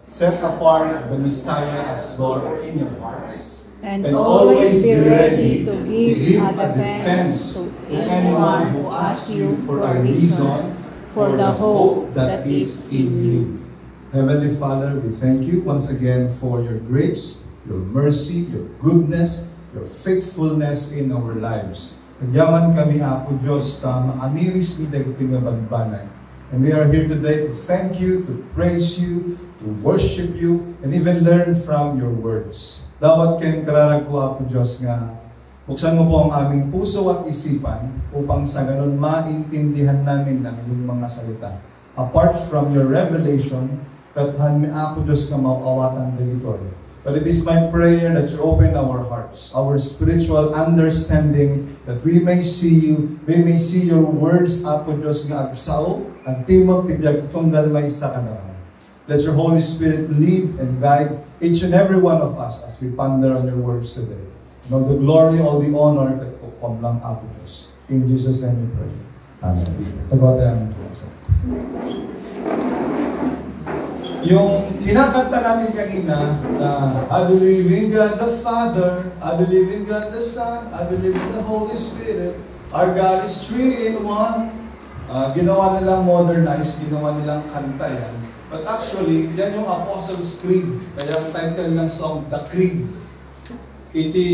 Set apart the Messiah as Lord in your hearts. And always be ready to give a defense to anyone who asks you for a reason for the hope that is in you. Heavenly Father, we thank you once again for your grace, your mercy, your goodness, your faithfulness in our lives. Nagyaman kami, Apo Diyos, na maamiris ni dagiti nga banbanay. And we are here today to thank you, to praise you, to worship you, and even learn from your words. Dawat ken kararag po, Apo Diyos, nga buksan mo po ang aming puso at isipan upang sa ganun maintindihan namin ng iyong mga salita. Apart from your revelation, kathan mi, Apo Diyos, nga mauawatan dito. But it is my prayer that you open our hearts, our spiritual understanding, that we may see you, we may see your words, Apo Diyos, nga agsaw, ang timog tibiyag tunggal may isa ka na. Let your Holy Spirit lead and guide each and every one of us as we ponder on your words today. And all the glory, all the honor that come lang, Apo Diyos. In Jesus' name we pray. Amen. Pagkatayan po. Yung kinakanta namin kanina na I believe in God the Father, I believe in God the Son, I believe in the Holy Spirit. Our God is three in one. Ginawa nilang modernized, ginawa nilang kanta yan. But actually, yan yung Apostles' Creed. Kaya ang title ng song, The Creed. Iti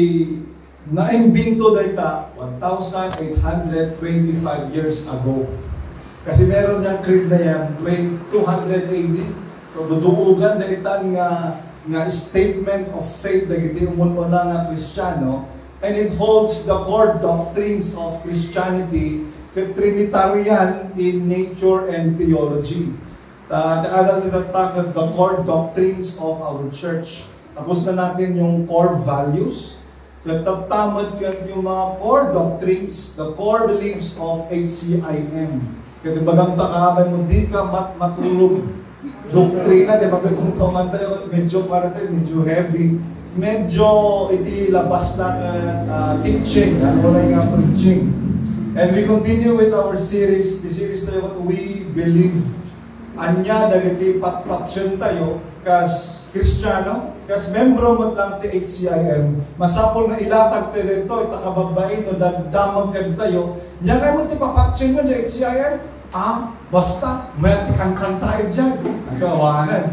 naimbinto dayta 1,825 years ago. Kasi meron niyang creed na yan, 200 AD. So, duduugan na itan nga statement of faith na iti umununa nga Kristiyano, and it holds the core doctrines of Christianity, Trinitarian in nature and theology. The core doctrines of our church. Tapos na natin yung core values. Katamad yung mga core doctrines, the core beliefs of HCIM. Kasi bagang takaman mo, di ka matulog. Doktrina, di ba? Itong kumanta yun, medyo medyo heavy. Medyo iti labas na teaching, ano na yung preaching. And we continue with our series. The series na yun, We Believe. Anya, dagiti patpatsyon tayo, kas Kristiyano, kas membro mo lang ti HCIM, masapol na ilatag tayo dito, itakababain o dagdamag ka tayo, niya kayo mo ti papatsyon mo di HCIM, basta, may tikang tayo dyan. Nagkawanan.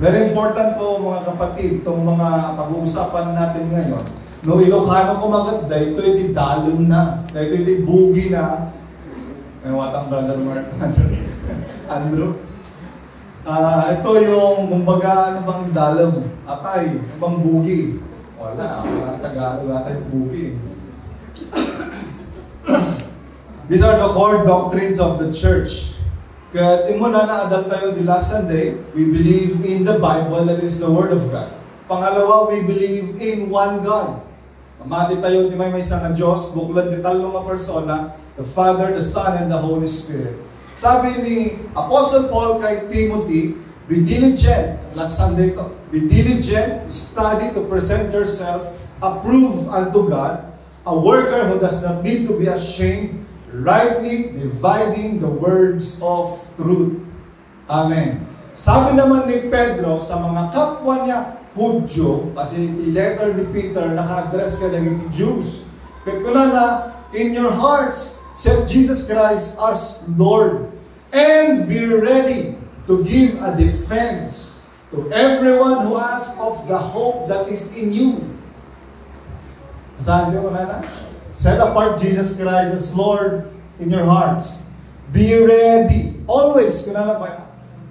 Very important po mga kapatid, itong mga pag-uusapan natin ngayon. No, Ilocano ko maganda, ito iti dalong na, ito iti bugi na. May watang brother Mark, Andrew. Ito yung, kumbaga, ano bang dalong? Atay, ano bang bugi? Wala Tagalog, atay bugi. These are the core doctrines of the church. Kaya imuna na adal tayo di last Sunday, we believe in the Bible, that is the Word of God. Pangalawa, we believe in one God. Amati tayo di may isang Diyos, buklan di talong mga persona, the Father, the Son, and the Holy Spirit. Sabi ni Apostle Paul kay Timothy, be diligent, last Sunday to, be diligent, study to present yourself approved unto God, a worker who does not need to be ashamed, rightly dividing the words of truth. Amen. Sabi naman ni Pedro sa mga kapwa niya Hudyo, kasi i-letter ni Peter, naka-address ka lang yung Jews. Kaya kuna na, in your hearts, set Jesus Christ as Lord, and be ready to give a defense to everyone who asks of the hope that is in you. Sabi ko na? Set apart Jesus Christ as Lord in your hearts. Be ready. Always,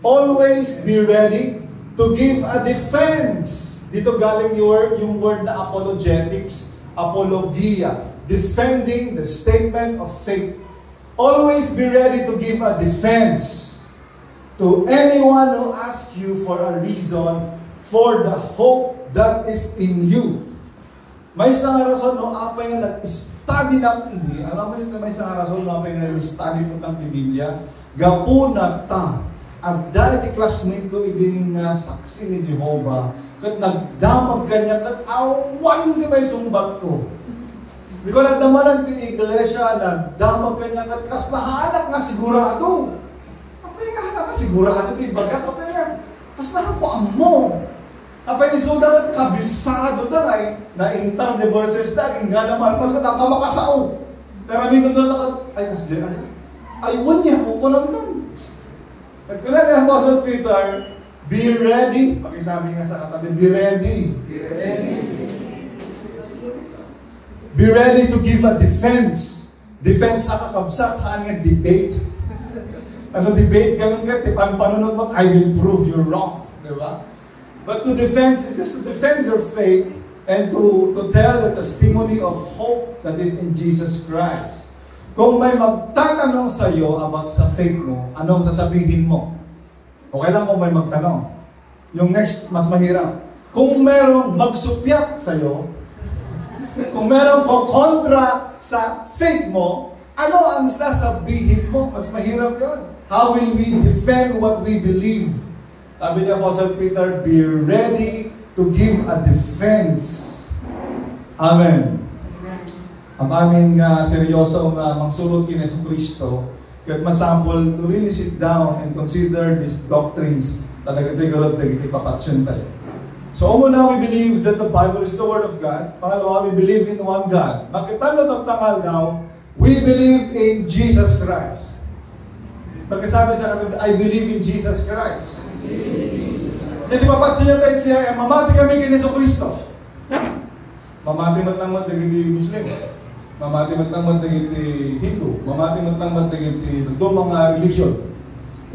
always be ready to give a defense. Dito galing yung word na apologetics, apologia, defending the statement of faith. Always be ready to give a defense to anyone who asks you for a reason for the hope that is in you. May isang rason no apay nga nag-study na hindi. Alam mo nito may isang rason no apay nga nag-study mo ng Biblia. Gapuna ta. Ang dahil ti classmate ko ibig nga saksi ni Jehovah. Kat nagdamag kanya kat awan di may sumbat ko. Di ko nagdamanan ti iglesia nagdamag kanya kat kas nahanak nga sigurado. Apay nga hanak nga sigurado ti bagat apay nga. Kas nakakuan mo. Apay ni suda kabisado dagay na in term de verses daging nga naman pas ka makasao. Karami ko doon ako, ay kasi ay niya ko naman. At kung na Apostle Peter, be ready. Pakisabi nga sa katabi, be ready. Be ready. Be ready to give a defense. Defense sa kakabsat, hanggang debate. Ano debate? Ganun ka, panunod mo, I will prove you're wrong. Diba? But to defend is just to defend your faith and to tell the testimony of hope that is in Jesus Christ. Kung may magtatanong sa iyo about sa faith mo, anong sasabihin mo? Okay lang kung may magtanong. Yung next, mas mahirap. Kung merong magsupyat sa iyo, kung merong kontra sa faith mo, ano ang sasabihin mo? Mas mahirap yun. How will we defend what we believe? Sabi ni Apostle Peter, be ready to give a defense. Amen. Ang aming seryosong mangsulot kay Yesu Cristo, kahit masample to really sit down and consider these doctrines, talaga tigurot ipapatsyon tayo. So, muna we believe that the Bible is the Word of God. Pangalawa, we believe in one God. Makitalo ng tangal now, we believe in Jesus Christ. Pagkasabi sa kanila, I believe in Jesus Christ. Jadi papatsyon niya tayo siya, mamati kami kay Yesu Cristo. Mamati matangmat na giti Muslim. Mamati matangmat na giti Hindu. Mamati matangmat na giti mga religion.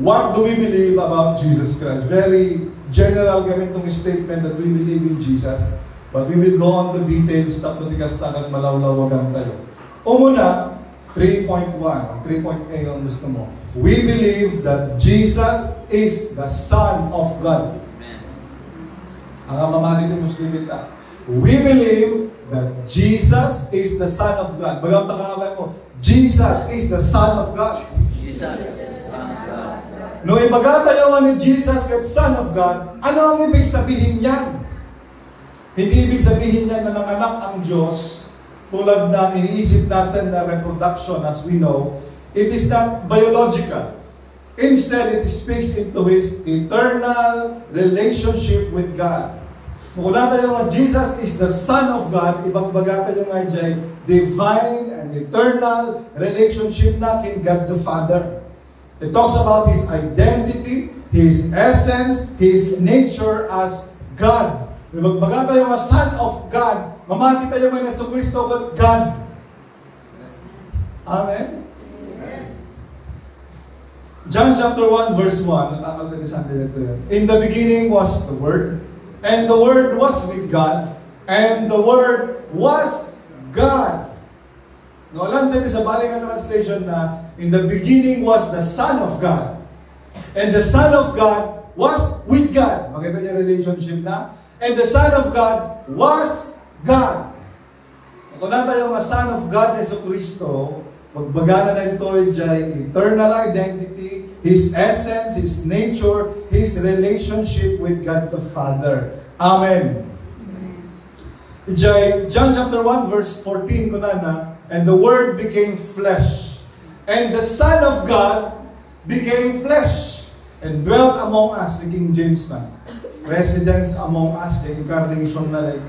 What do we believe about Jesus Christ? Very general gamit itong statement that we believe in Jesus. But we will go on to details, tapos tigas-takat malawlawagan tayo. O muna, 3.1. 3.A ang gusto mo. We believe that Jesus is the Son of God. Amen. Ang mamani ni Muslim ita. We believe that Jesus is the Son of God. Bagam takaway mo, Jesus is the Son of God. Jesus is the Son of God. No ibagatayo ni Jesus at Son of God, ano ang ibig sabihin niyan? Hindi ibig sabihin niyan na nanganak ang Diyos tulad na iniisip natin na reproduction as we know. It is not biological. Instead, it speaks into His eternal relationship with God. Kung tayo nga, Jesus is the Son of God, ibagbaga tayo nga dyan, divine and eternal relationship na kin God the Father. It talks about His identity, His essence, His nature as God. Ibagbaga tayo nga, Son of God, mamati tayo nga Yesu Cristo, God. Amen? John chapter 1 verse 1, in the beginning was the Word, and the Word was with God, and the Word was God. No, alam natin sa baling translation na, in the beginning was the Son of God, and the Son of God was with God. Makita niya relationship na, and the Son of God was God. Kung na tayo nga Son of God Yesu Cristo, magbagana na ito dyan, eternal identity, His essence, His nature, His relationship with God the Father. Amen. John chapter 1 verse 14 ko na, and the Word became flesh, and the Son of God became flesh, and dwelt among us, the King James na. Residence among us, the incarnation na like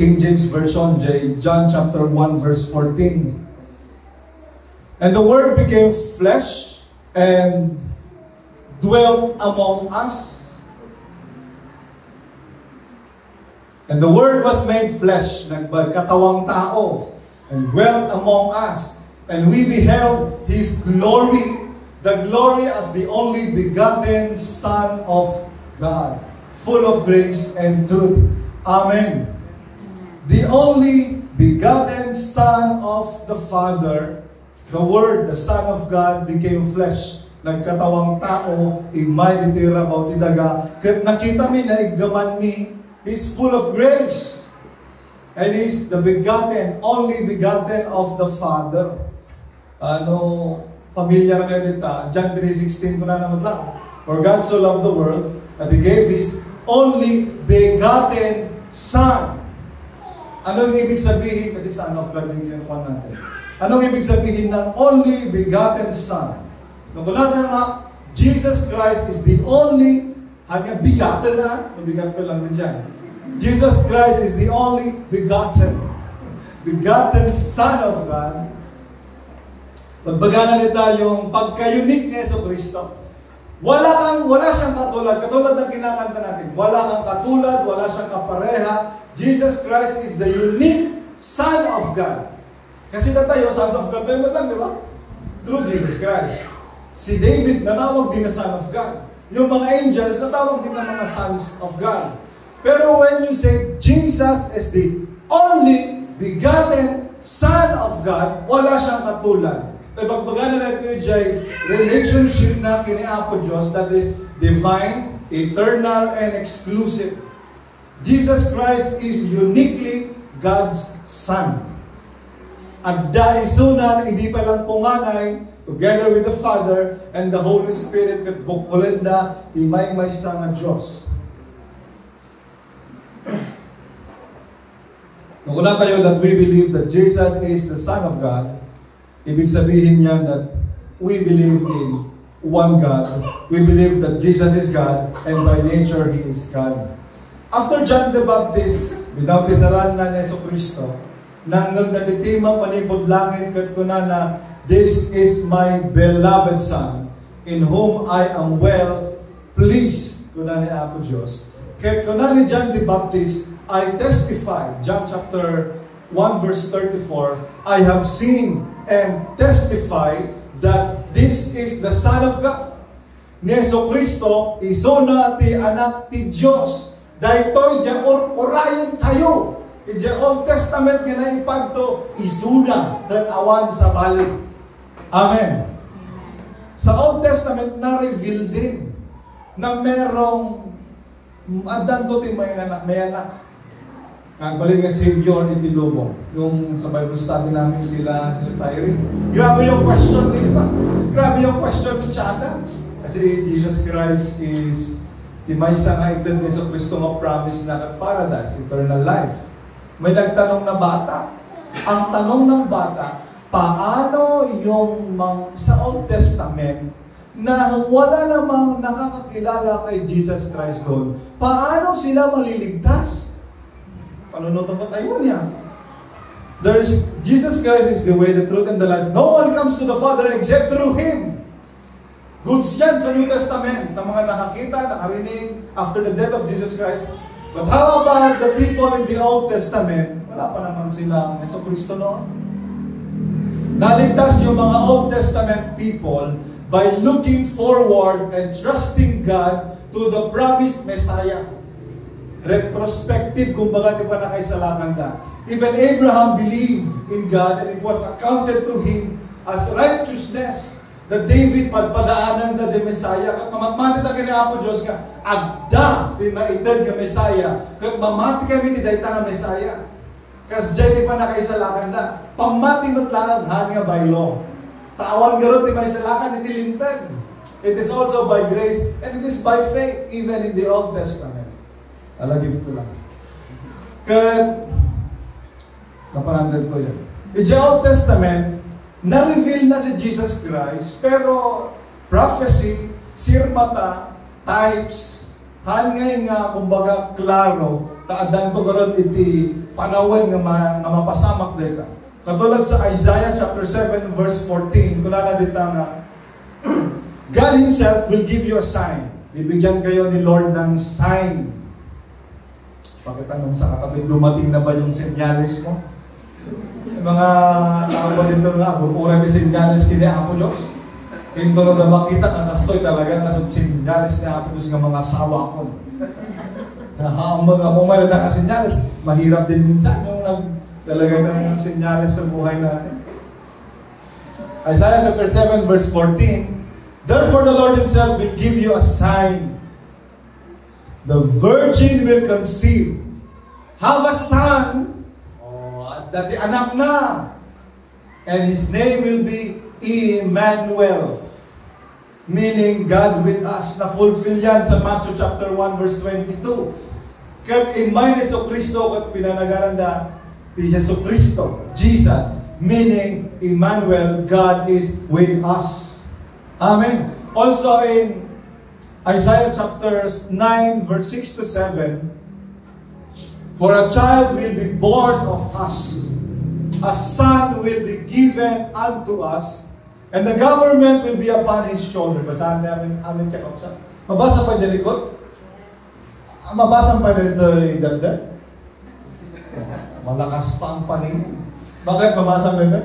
King James Version, John chapter 1 verse 14. And the Word became flesh and dwelt among us. And the Word was made flesh, nagkatawang tao, and dwelt among us. And we beheld His glory, the glory as the only begotten Son of God, full of grace and truth. Amen. The only begotten Son of the Father, the Word, the Son of God, became flesh. Nagkatawang tao, imay itira about idaga. Kat nakita mi na iggaman mi, He's full of grace. And He's the begotten, only begotten of the Father. Familiar kayo dito. John 3:16 ko na naman lang. For God so loved the world, that He gave His only begotten Son. Anong ibig sabihin? Kasi Son of God yung ginagawa natin. Anong ibig sabihin ng only begotten Son? Nakunatan nga, Jesus Christ is the only, hanggang bigatan na, mabigat ko lang na dyan. Jesus Christ is the only begotten Son of God. Pagbaganan nito yung pagka-unique ni Jesucristo. Wala siyang katulad ng kinakanta natin. Wala kang katulad, wala siyang kapareha. Jesus Christ is the unique Son of God. Kasi tayo, sons of God, tayo lang, di ba? Through Jesus Christ. Si David, nanawag din na Son of God. Yung mga angels, natawag din na mga sons of God. Pero when you say Jesus is the only begotten Son of God, wala siyang katulad. E pagpagana natin yung relationship na kiniapo Diyos that is divine, eternal, and exclusive. Jesus Christ is uniquely God's Son. At dahil sunan, hindi pa lang punganay, together with the Father and the Holy Spirit, kat bukulenda, imay-may sa nga Diyos. Nung kayo that we believe that Jesus is the Son of God, ibig sabihin niya that we believe in one God. We believe that Jesus is God, and by nature, He is God. After John the Baptist, binawtisaran na ni Jesucristo, nang nagtitimang panipod langit kat kunana, this is my beloved Son, in whom I am well pleased, kunani Apo Diyos. Kat kunani John the Baptist, I testify, John chapter 1 verse 34, I have seen and testify that this is the Son of God. Ni Jesucristo, isuna ti anak ti Diyos. Dahil to'y diya orayon tayo. In the Old Testament nga na ipagto, isuna tan awan sa balik. Amen. Sa Old Testament, na-reveal din na merong adan to ti may anak. Ang balik nga Savior ni Tilobo. Yung sa Bible study namin nila Tyree. Grabe yung question nila. Grabe yung question ni Chata. Kasi Jesus Christ is may isang item ni Jesucristo nga promise na paradise, eternal life. May nagtanong na bata. Ang tanong ng bata, paano yung sa Old Testament na wala namang nakakakilala kay Jesus Christ doon, paano sila maliligtas? Panunutan ko tayo niya. Jesus Christ is the way, the truth, and the life. No one comes to the Father except through Him. Goods yan sa New Testament, sa mga nakakita, nakarinig after the death of Jesus Christ. But how about the people in the Old Testament? Wala pa naman silang Jesucristo noon. Naligtas yung mga Old Testament people by looking forward and trusting God to the promised Messiah. Retrospective, kumbaga di pa nakaisalakan ka. Even Abraham believed in God and it was accounted to him as righteousness. That David padpadaanan na di Messiah. Kat mamati na kinapo Diyos ka, agda di maitad ka Messiah. Kat mamati kami ni Dayta na Messiah. Kas dyan di pa nakaisalakan na. Pamati mo't lang nga by law. Tawan garot di maisalakan ni Tilintag. It is also by grace and it is by faith even in the Old Testament. Alagin ko lang. Kat kapanandan ko yan. In the Old Testament, na-reveal na si Jesus Christ, pero prophecy, sirmata, types, hangay nga, kumbaga, klaro, kaadang to karon iti panawen nga mapasamak dito. Katulad sa Isaiah chapter 7 verse 14, kunana dito nga, God Himself will give you a sign. Bibigyan kayo ni Lord ng sign. Pakitanong sa katabi, dumating na ba yung senyales mo? Mga tao dito nga, pupura ni sinyalis kini Apo Diyos. Hinto na makita, kakastoy talaga na sinyalis ni Apo Diyos ng mga sawa ko. Ang mga mumala na kasinyalis, mahirap din minsan yung talaga ng sinyalis sa buhay natin. Isaiah chapter 7 verse 14, therefore the Lord Himself will give you a sign. The virgin will conceive, have a son, dati anak na, and His name will be Emmanuel, meaning God with us. Na-fulfill yan sa Matthew chapter 1 verse 22. Kat imay ni Jesucristo kat pinanagaran na ni Jesucristo, Jesus, meaning Emmanuel, God is with us. Amen. Also in Isaiah chapters 9, verse 6 to 7, for a child will be born of us, a son will be given unto us, and the government will be upon his shoulder. Basahan namin, check up sa. Mabasa pa yung likod? Mabasa pa rin ito yung dabdab? Malakas pa ang paningin. Bakit mabasa mo ito?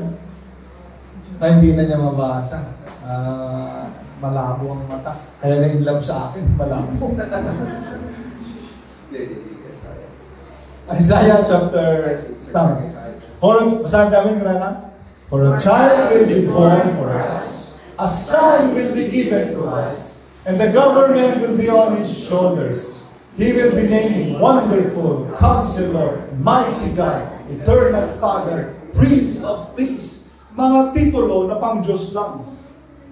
Hindi na niya mabasa. Malabo ang mata. Kaya na-inlove sa akin, malabo. Isaiah chapter 6. Basahan namin yung rana. For a child will be born for us, a son will be given to us, and the government will be on his shoulders. He will be named Wonderful, Counselor, Mighty God, Eternal Father, Prince of Peace. Mga titulo na pang Diyos lang.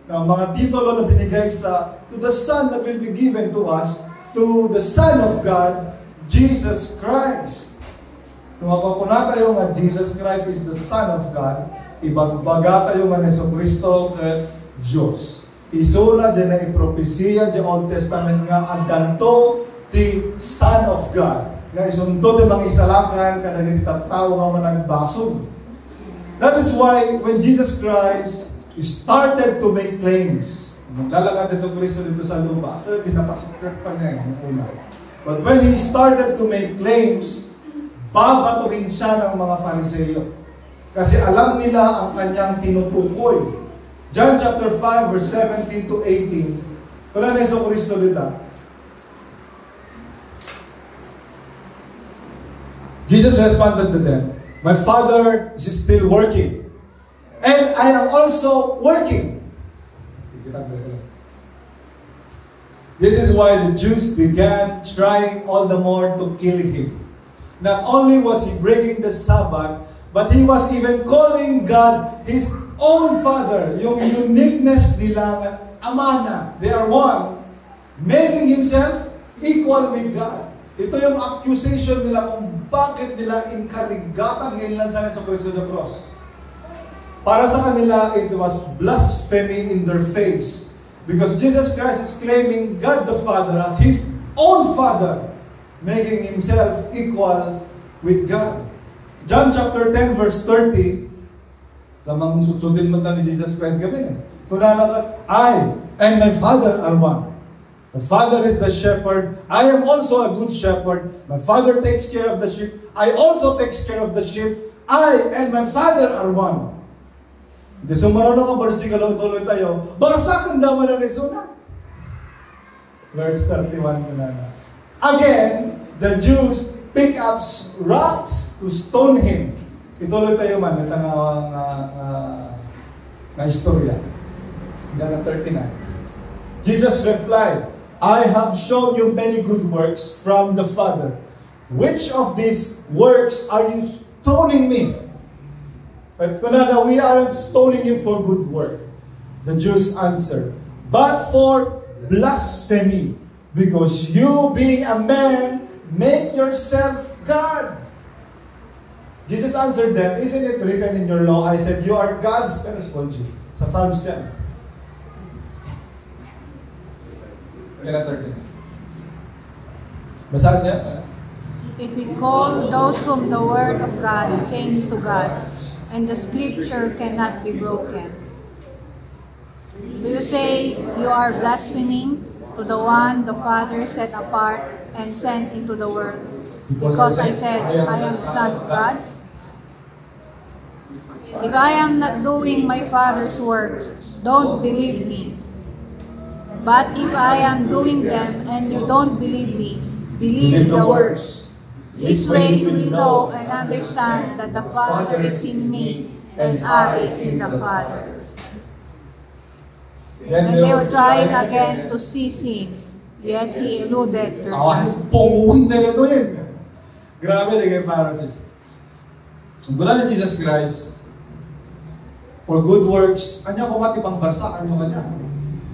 Mga titulo na binigay to the Son that will be given to us, to the Son of God, Jesus Christ. Kung mapapuna tayo nga Jesus Christ is the Son of God, ibagbaga tayo nga Yesu Kristo ke Diyos. Isula dyan na ipropesiya dyan Old Testament nga ang danto ti Son of God. Nga isunto di mga isalakan ka nagitataw nga managbasog. That is why when Jesus Christ started to make claims, maglalakad Yesu Kristo dito sa lupa, actually pinapasikrip pa niya yung una. But when he started to make claims, babatuhin siya ng mga Fariseo. Kasi alam nila ang kanyang tinutukoy. John chapter 5 verse 17 to 18. Kung na Yesu Kristo dito. Jesus responded to them, my Father is still working, and I am also working. This is why the Jews began trying all the more to kill him. Not only was he breaking the Sabbath, but he was even calling God his own Father. Yung uniqueness nila, amana, they are one, making himself equal with God. Ito yung accusation nila kung bakit nila inkarigatan ngayon sa Kristo the cross. Para sa kanila, it was blasphemy in their face. Because Jesus Christ is claiming God the Father as His own Father, making Himself equal with God. John chapter 10 verse 30, lamang susundin mo lang ni Jesus Christ gabi. Kunana, I and my Father are one. My Father is the shepherd. I am also a good shepherd. My Father takes care of the sheep. I also takes care of the sheep. I and my Father are one. Hindi sumaraw na mga versikulo, tuloy tayo. Barsakan naman na resuna. Verse 31 kunana. Again, the Jews pick up rocks to stone him. Ituloy tayo man, ito nga istorya. Hanggang 39. Jesus replied, I have shown you many good works from the Father. Which of these works are you stoning me? But kunana, we aren't stoning you for good work. The Jews answered, but for blasphemy, because you being a man, make yourself God. Jesus answered them, isn't it written in your law, I said, you are God's responsibility. Sa Psalms yan. Basahin niya. If we call those whom the word of God came to God, and the scripture cannot be broken, do you say you are blaspheming to the one the Father set apart and sent into the world? Because I said, I am the Son of God? If I am not doing my Father's works, don't believe me. But if I am doing them and you don't believe me, believe the works. This way you will know and understand that the Father is in me and I in the Father. And they were trying again to seize him, yet he eluded their hands. Grabe na kayo Pharisees. Gula na Jesus Christ, for good works, kanya kumati pang barsa, kanya kanya.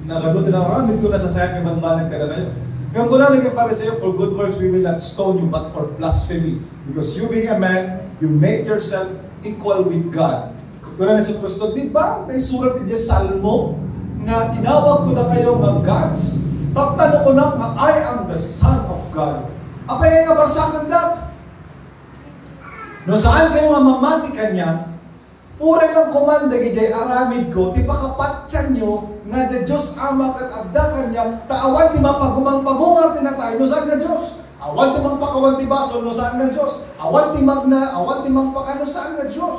Nagadutin na maramit ko na sa sayang ibang-banag ka na kayo. Kaya gula na kayo Pharisee, for good works we will not stone you, but for blasphemy. Because you being a man, you make yourself equal with God. Gula na si Kristo, di ba? Naisulat din sa Salmo, nga tinawag ko na kayo mga gods. Tapno ko na nga I am the Son of God. Apay nga barsakan dak. No saan kayo mamamati kanya, uray lang kumanda gijay aramid ko, ti pakapatyan nyo, nga the Diyos ama kat abda kanya, taawan ti mapagumang-pagungar tinatay, no saan nga Diyos? Awan ti magpakawan ti baso, no saan nga Diyos? Awan ti magpaka, no saan nga Diyos?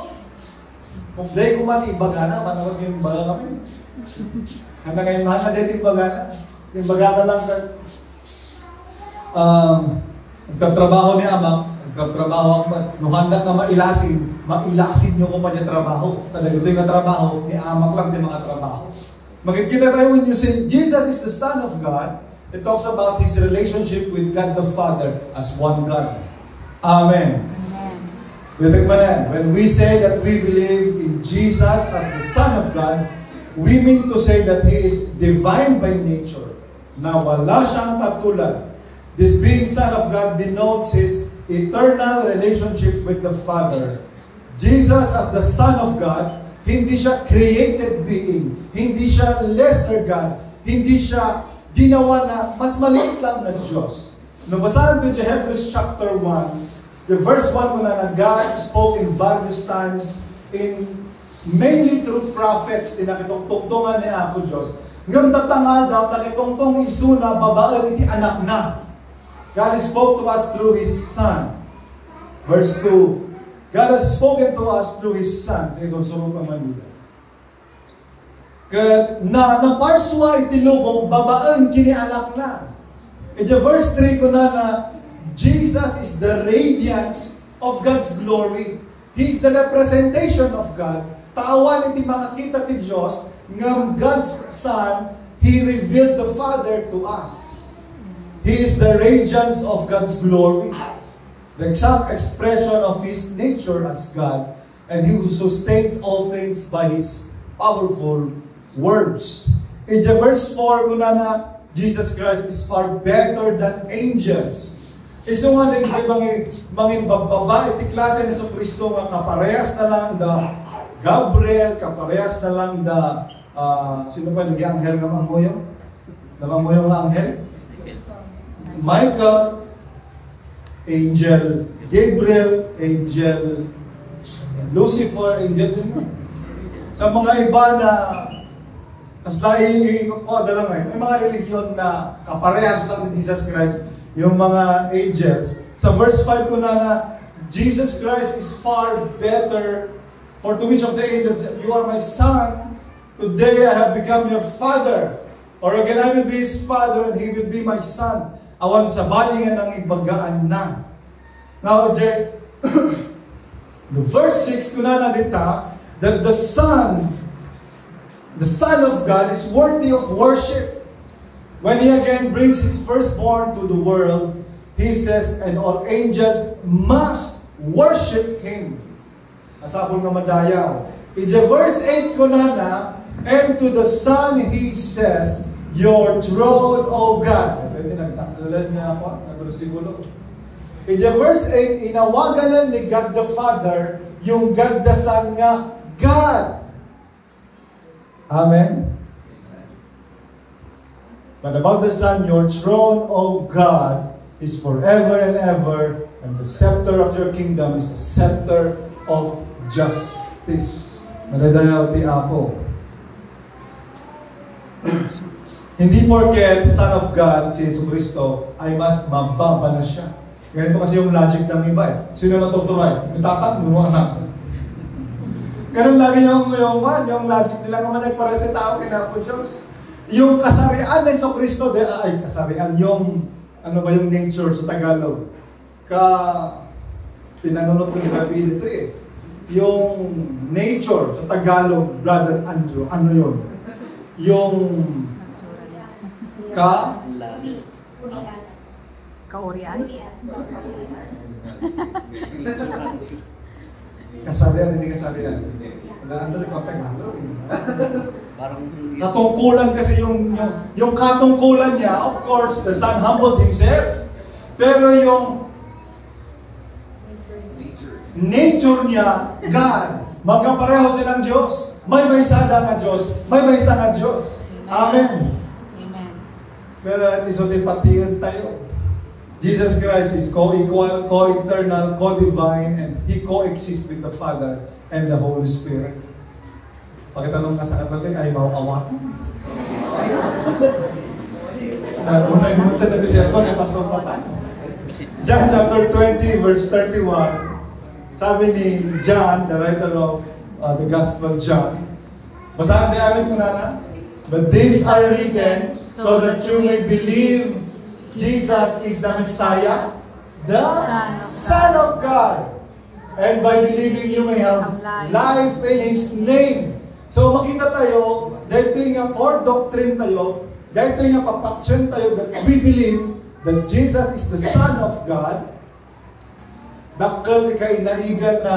Mufday kuman ibagana, manawag yung baga kami. Handa ngayon mahal na dito ibagana. Yung bagana lang ka. Nagtatrabaho ni Ama, nagtatrabaho ako, nung handa na mailasin nyo kung pa niya trabaho. Talaga ito yung trabaho, ni Ama lang din mga trabaho. Magkikita tayo when you say, Jesus is the Son of God, it talks about His relationship with God the Father as one God. Amen. When we say that we believe in Jesus as the Son of God, we mean to say that He is divine by nature, na wala siyang katulad. This being Son of God denotes His eternal relationship with the Father. Jesus as the Son of God, hindi siya created being, hindi siya lesser God, hindi siya ginawa na mas maliit lang na Diyos. Nung basahan ito sa Hebrews chapter 1, the verse 1 ko na God spoke in various times mainly through prophets, tinakitong-tungtungan ni Apo Diyos. Ngayon tatangal daw, nakitong-tong isuna, babaan iti anak na. God spoke to us through His Son. Verse 2, God has spoken to us through His Son. Sige, susurong ka manuda. Naparswa iti lubong, babaan kini anak na. Iti verse 3 ko na Jesus is the radiance of God's glory. He is the representation of God. Tawan iti makakita ti Diyos, ng God's Son, He revealed the Father to us. He is the radiance of God's glory, the exact expression of His nature as God, and He who sustains all things by His powerful words. In the verse 4, kunana, Jesus Christ is far better than angels. Iso nga din mangin bagbaba, iti klase ni Kristo nga kaparehas na lang da Gabriel, kaparehas na lang da sino pa naging anghel nga mangmoyo? Namangmoyo nga anghel? Michael, angel Gabriel, angel Lucifer, angel din mo. Sa mga iba na may mga religion na kaparehas lang ni Jesus Christ, yung mga angels. Sa verse 5 ko na Jesus Christ is far better. For to which of the angels, you are my son, today I have become your father. Or again, I will be his father and he will be my son. Awan sa balingan ng ibagaan na. Now, the verse 6 ko na dita, that the Son of God is worthy of worship. When He again brings His firstborn to the world, He says, and all angels must worship Him. Asapon nga madayaw. In the verse 8 ko na, and to the Son He says, your throne, O God. Pwede nagtanggalan niya ako, nag-versikulo. In the verse 8, inawagan na ni God the Father, yung God the Son nga, God. Amen? But about the Son, your throne, O God, is forever and ever, and the scepter of your kingdom is a scepter of justice. Madadayaw ti Apo. Hindi porket Son of God, si Yesu Cristo, ay mas mababa na siya. Ganito kasi yung logic ng iba eh. Sino na torturay? Nitatan, mga anak. Ganun lagi yung logic nila naman nagpare sa tao kinapo Diyos. Yung kasarian ng Yesu Cristo, kasarian, yung, ano ba yung nature sa Tagalog? Pinanunod ko ni Rabbi dito eh. Yung nature sa Tagalog, Brother Andrew, ano yun? Yung Kaurian? Kasarian, hindi kasarian. Ano ko Tagalog? Katungkulan kasi yung katungkulan niya, of course, the Son humbled Himself. Pero yung nature niya, God, magkapareho silang Diyos. May maysada nga Diyos, may maysa nga Diyos. Amen. Amen. Kaya isotipatihan tayo. Jesus Christ is co-equal, co-eternal, co-divine, and He co-exists with the Father and the Holy Spirit. Pagkatanong ka sa katabi, ay mauawatan. Unang munta na December, napasok pa tayo. John chapter 20, verse 31, sabi ni John, the writer of the Gospel John, basahan din amin ko na, but these are written so that you may believe Jesus is the Messiah, the Son of God. And by believing you may have life in His name. So makita tayo, dahil ito yung core doctrine tayo, dahil ito yung papaksyon tayo that we believe that Jesus is the Son of God. Dakkel kay naigan na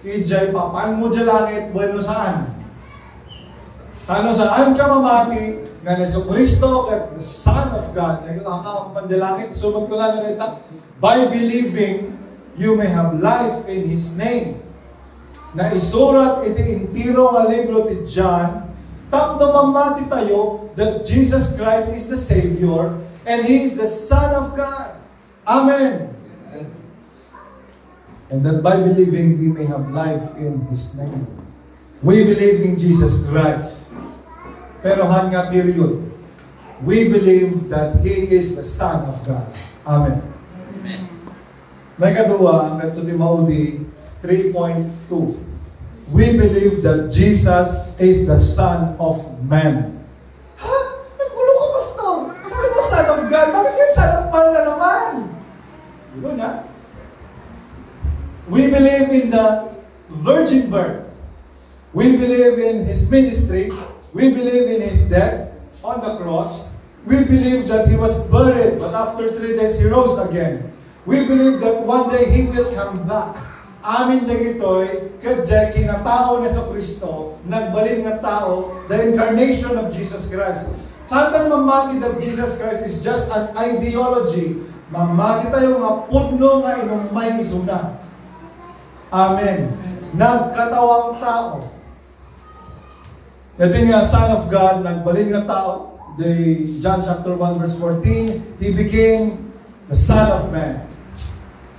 ijay papan mo dyan langit, bueno saan? Ano saan ka mamati nga na Kristo at the Son of God? Nakakakampan dyan langit. Sumag ko na nalita, by believing you may have life in His name. Na isurat iti intiro nga libro ti John, tapno mamati tayo that Jesus Christ is the Savior and He is the Son of God. Amen. And that by believing we may have life in His name. We believe in Jesus Christ. Pero hanga period. We believe that He is the Son of God. Amen. Amen. May kadua, at sa Timaudi 3.2. We believe that Jesus is the Son of Man. Ha? Naggulo ka, Pastor. Sabi mo, Son of God. Bakit yan Son of Man na naman? Diba nga? We believe in the virgin birth. We believe in His ministry. We believe in His death on the cross. We believe that He was buried, but after 3 days He rose again. We believe that one day He will come back. Amin na gito'y kadjay kinatao na sa Kristo, nagbalin nga tao, the incarnation of Jesus Christ. Saan mamati that Jesus Christ is just an ideology? Mamati tayo nga pudno nga inumay isuna. Amen. Nagkatawang tao. Ito nga, Son of God, nagbalin nga tao. John chapter 1 verse 14, He became the Son of Man.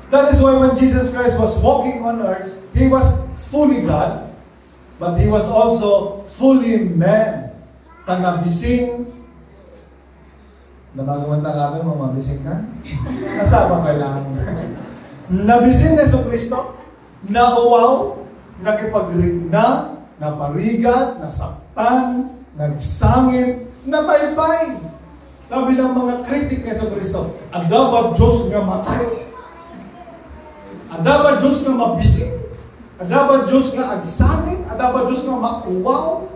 That is why when Jesus Christ was walking on earth, He was fully God, but He was also fully man. Tanabising, nabagawan talaga mo, mabising ka? Nasaba kailangan mo? Nabising na sa Kristo, nauwaw, nakipagligna, naparigat, nasaktan, nagsangit, nataypay. Sabi ng mga kritik na sa Kristo, ang dapat Diyos nga matay. Ang dapat Diyos nga mabising. Ang dapat Diyos nga agsangit. Ang dapat Diyos nga mauwaw.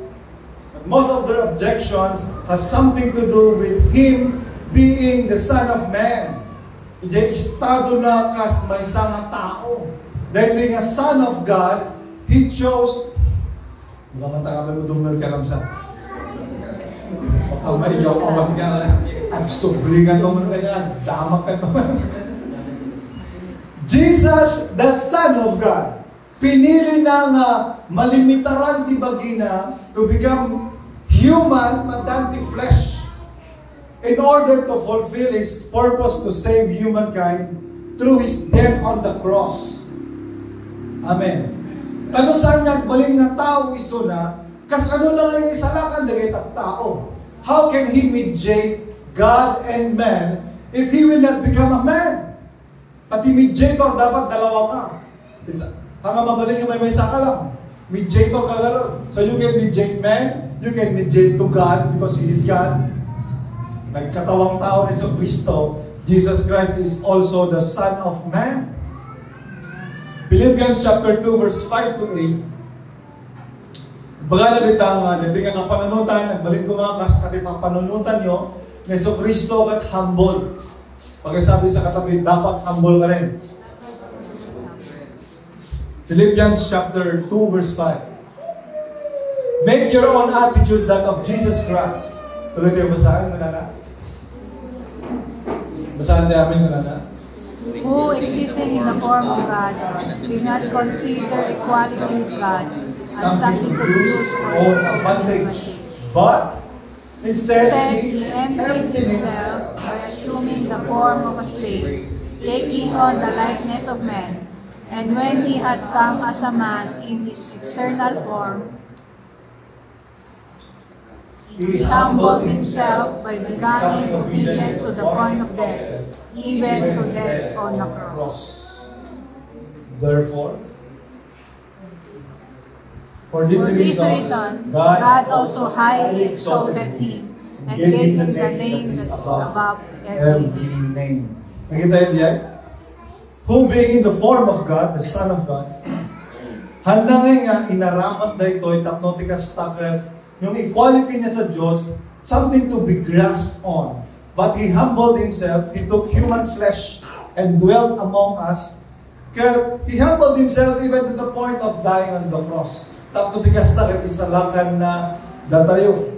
Most of their objections has something to do with Him being the Son of Man. Ije estado na kas may nga tao. Dahil nga Son of God, He chose, mga matakaman mo dumag karamsa. Ang maiyaw, awang ka, ang sublingan naman kanya, damak ka naman. Jesus, the Son of God, pinili na nga malimitaran ti bagina to become human, madanti flesh, in order to fulfill His purpose to save humankind through His death on the cross. Amen. Kano saan nagbaling nga tao iso na, kas ano na nga isalakan dagay at tao? How can He mediate God and man if He will not become a man? Pati mediator dapat dalawa ka. Hanga mabaling nga may isa ka lang. Mediator ka lang. So you can mediate man, you can mediate to God because He is God. Nagkatawang tao ni sa Kristo, Jesus Christ is also the Son of Man. Philippians chapter 2 verse 5 to 8. Bagala dito nga, dito nga kapanunutan, nagbalik ko mga kasakati papanunutan nyo, na sa Kristo at humble. Pagkasabi sa katabi, dapat humble ka rin. Philippians chapter 2 verse 5. Make your own attitude that of Jesus Christ. Tuloy tayo basahin, na. Basahin tayo amin, na. Who existing in the form of God, did not consider equality with God as something to be used for own advantage, but Instead, He emptied himself by assuming the form of a slave, taking on the likeness of men. And when he had come as a man in his external form, he humbled himself by becoming obedient to the point of death, even to death on the cross. Therefore, for this reason, God also highly exalted him and gave him the name that is above every name. Nakita yun yan? Who being in the form of God, the Son of God, handa nga inaramat na ito, tapnotikas takar, yung equality niya sa Diyos, something to be grasped on. But He humbled Himself, He took human flesh and dwelt among us. He humbled Himself even to the point of dying on the cross. Tapnotikas takar, isalakan na datayo.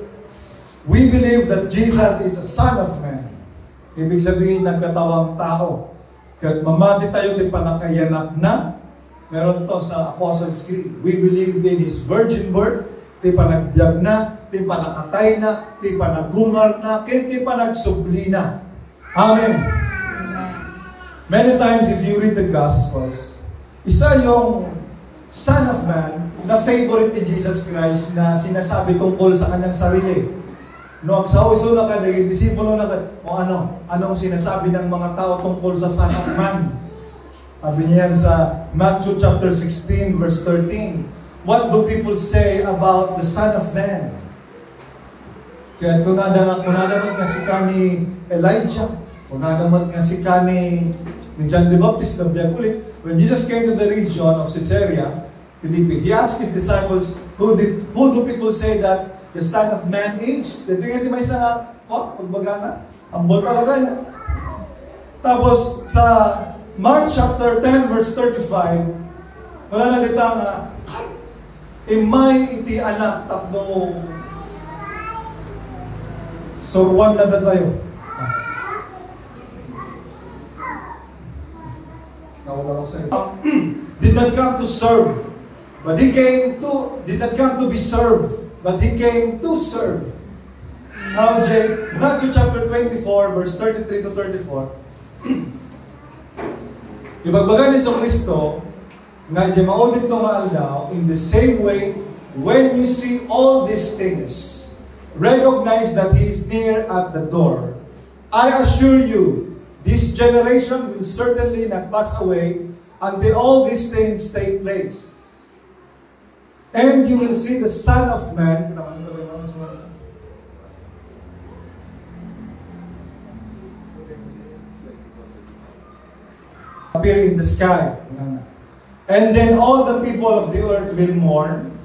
We believe that Jesus is a Son of Man. Ibig sabihin, nagkatawang tao. Kahit mamati tayo, di pa nakayanak na. Meron to sa Apostles' Creed. We believe in His virgin birth. Di pa nagbiag na, di pa nakatay na, di pa nagungar na, di pa nagsubli na. Amen. Many times, if you read the Gospels, isa yung Son of Man na favorite ni Jesus Christ na sinasabi tungkol sa kanyang sarili. No, ang sauso na ka, naging disipulo na ka, o anong sinasabi ng mga tao tungkol sa Son of Man? Sabi niya yan sa Matthew chapter 16, verse 13. What do people say about the Son of Man? Kaya kung nadaman nga si kani Elijah, kung nadaman nga si kani John the Baptist na biyag ulit, when Jesus came to the region of Caesarea, Philippi, He asked His disciples, who do people say that the Son of Man is? Dito nga di may isa nga, pagbaga na, ambol talaga niya. Tapos, sa Mark chapter 10, verse 35, wala na dito nga, imay iti anak, tapno, surwan na tayo. Did not come to serve, but He came to, did not come to be served, but He came to serve. Now, Matthew chapter 24, verse 33 to 34. Ibagbaga ni Kristo, nga di maudit to nga aldaw, in the same way, when you see all these things, recognize that He is near at the door. I assure you, this generation will certainly not pass away until all these things take place. And you will see the Son of Man appear in the sky. And then all the people of the earth will mourn,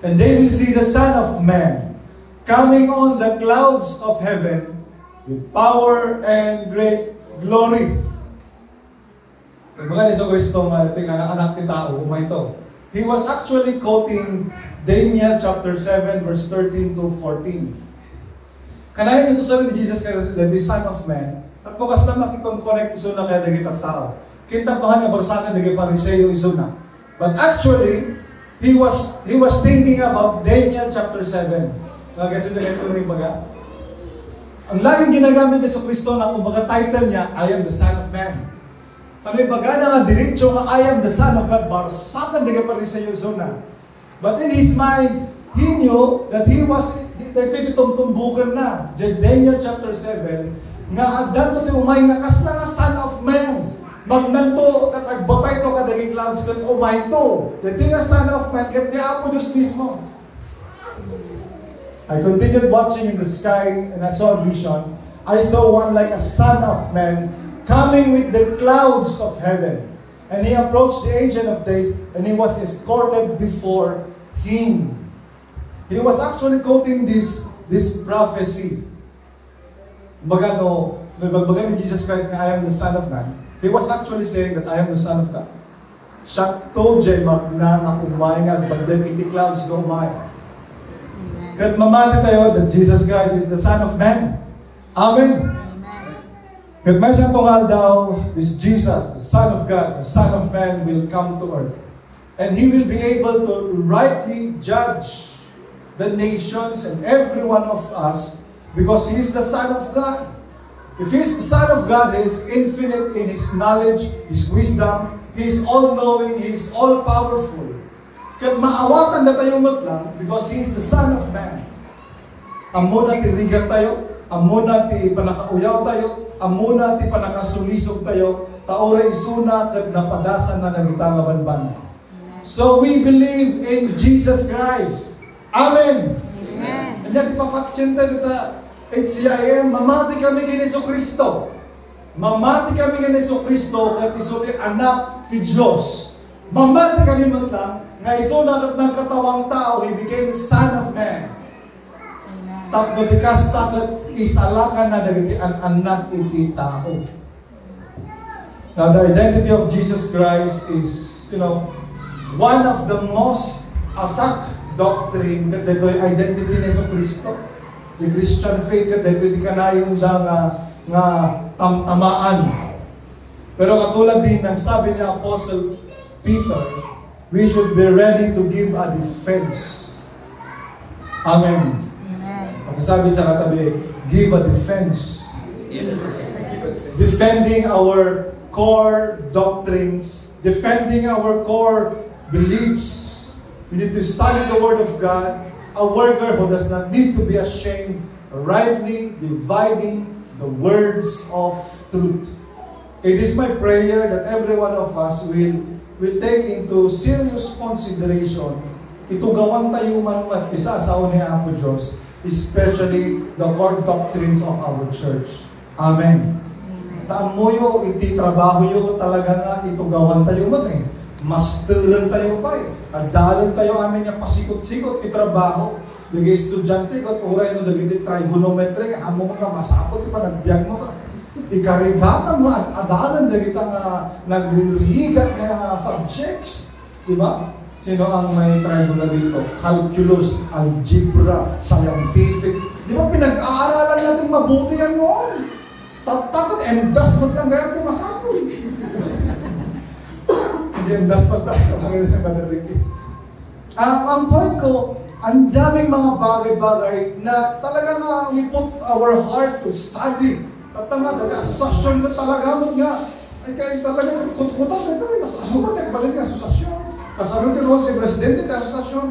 and they will see the Son of Man coming on the clouds of heaven with power and great glory. Mga ni Kristo nga ito yung anak ni tao, ito. He was actually quoting Daniel chapter 7 verse 13 to 14. Kanahin yung susabi ni Jesus Christ, the Son of Man, at bukas na makikon-connect iso na kaya naging tao. Kintapahan nga bagsakan naging Pariseo iso na. But actually, he was thinking about Daniel chapter 7. Nagagets ito ganito rin baga? Ang laging ginagamit ni Kristo na kumbaga title niya, I am the Son of Man. Kami baga na nga diretsyo nga, I am the Son of God, barasakan naging Pariseo iso na. But in his mind, he knew that he was, nagtitumbukan na. Daniel chapter 7, nga agdan to umay nga kasla nga Son of Man. Magnanto, katagbatay to kadaging clouds kan umay to. Dito nga Son of Man, kat di apo Diyos mismo. I continued watching in the sky and I saw a vision. I saw one like a Son of Man coming with the clouds of heaven. And he approached the Ancient of Days and he was escorted before him. He was actually quoting this prophecy. Baga ni Jesus Christ nga, I am the Son of Man. He was actually saying that I am the Son of God. Siya to jay magna nga umay nga bagdang iti clouds go umay. Kat mamati tayo that Jesus Christ is the Son of Man. Amen. Kat may santong daw, this Jesus, the Son of God, the Son of Man will come to earth. And He will be able to rightly judge the nations and every one of us Because He is the Son of God. If He is the Son of God, He is infinite in His knowledge, His wisdom, He is all-knowing, He is all-powerful. Kaya maawatan na tayo lang because He is the Son of Man. Amo na ti rigat tayo, amo na ti panakauyaw tayo, amo na ti panakasulisog tayo, taoray isuna kat napadasan na nagitanga banban. So we believe in Jesus Christ. Amen. Amen. And yan ti papatsyenta kita, HCIM, mamati kami kay Yesu Kristo. Mamati kami kay Yesu Kristo kat iso ti anak ti Diyos. Mamati kami matlang, nga iso na ng katawang tao, He became the Son of Man. Tapno di kasta isalakan na dagiti an anak iti tao. Now the identity of Jesus Christ is, one of the most attacked doctrine kat dito'y identity ni Yesu Kristo. The Christian faith kat dito'y di kanayon nga tamtamaan. Pero katulad din ng sabi ni Apostle Peter, we should be ready to give a defense. Amen. Sabi sa katabi, give a defense. Yes. Defending our core doctrines, defending our core beliefs. We need to study the Word of God, a worker who does not need to be ashamed, rightly dividing the words of truth. It is my prayer that every one of us will take into serious consideration itugawan tayo man at isasaw ni Apo Diyos, especially the core doctrines of our church. Amen. Taamoyo, iti trabaho yo talaga nga itugawan tayo man eh. Masteran tayo pa eh. Adalan tayo amin yung pasikot-sikot itrabaho. Dagi estudyante ko, uray no dagi trigonometry, hamong ka masapot, pa nagbiag mo ka. Ikarigatan mo, adalan dagi ta nga nagririgat nga subjects. Diba? Sino ang may trigonometry dito? Calculus, algebra, scientific. Di ba pinag-aaralan natin mabuti yan noon? Takot, endas mo lang gaya natin masapot. Hindi endas pa sa ang point ko, ang daming mga bagay-bagay na talaga nga we put our heart to study. At nga, asosasyon na talaga mo nga. Ay kaya talaga, kut-kutan ito eh. Kasano ba tayo balik ng asosasyon? Kasano tayo role ng presidente ng asosasyon?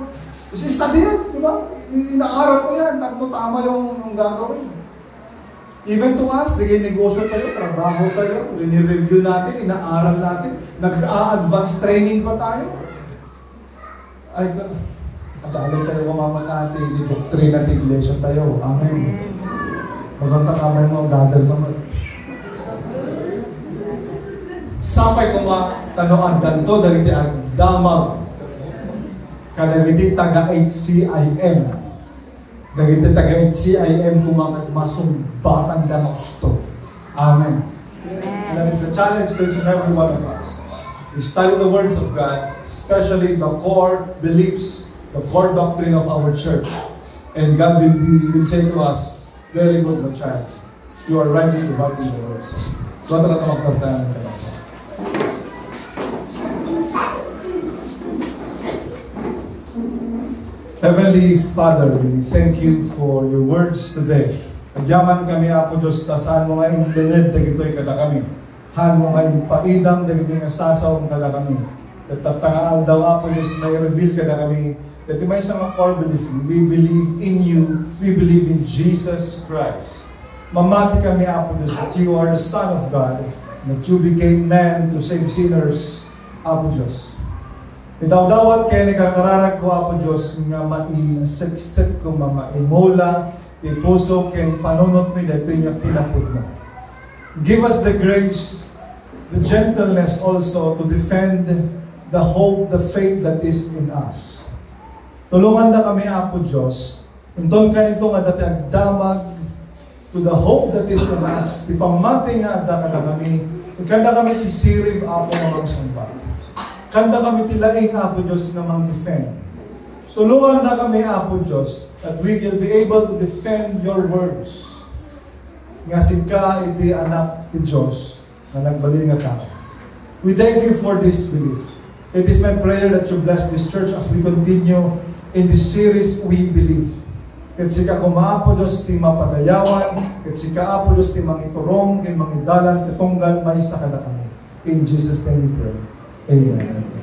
Kasi study yan, di ba? Inaaral ko yan, tama yung gagawin. Even to us, nag-negosyo tayo, trabaho tayo, rini-review natin, inaaral natin, nag-a-advance training pa tayo. Ay, adalo tayo kumaman natin, di-doctrine at iglesia tayo. Amen. Maganda kamay mo, gather naman. Sapay kumatanoan ganto, dagiti ang damag. Kadagiti taga-HCIM. Dagiti taga-HCIM kumakat masumbatan na gusto. Amen. And that is a challenge to each and every one of us. We study the words of God, especially the core beliefs, the core doctrine of our church. And God will say to us, very good, my child. You are rightly dividing the words. So, ito na ito magkartahan ng kalasa. Heavenly Father, we thank you for your words today. Agyaman kami, Apo Diyos, saan mo nga internet, dagito'y kada kami. Han mo nga ipaidang, dagito'y nasasaw kada kami. At tatangaal daw, Apo Diyos, may reveal kada kami. That may isang core belief, we believe in you, we believe in Jesus Christ. Mamati kami, Apo Diyos, that you are the Son of God, that you became man to save sinners, Apo Diyos. Idawdawat kayo nagkakararag ko, Apo Diyos, nga maisaksik ko, maimola, ipuso, kayo panunot mo, dito yung kinapod mo. Give us the grace, the gentleness also to defend the hope, the faith that is in us. Tulungan na kami, Apo Diyos, unton ka nito nga dati agdamag to the hope that is in us, ipamati nga da ka kami, ikanda kami isirib, Apo, mga sumpa. Kanda kami tilaing, Apo Diyos, na mag-defend. Tulungan na kami, Apo Diyos, that we will be able to defend your words. Nga sika iti anak ni Diyos na nagbalin nga tao. We thank you for this belief. It is my prayer that you bless this church as we continue in this series, We Believe. ket sika kumaapo Dios ti mapadayawan, ket sika apo Dios ti mangiturong ken mangidalan ti tunggal may sa kada kami. In Jesus' name we pray. Amen.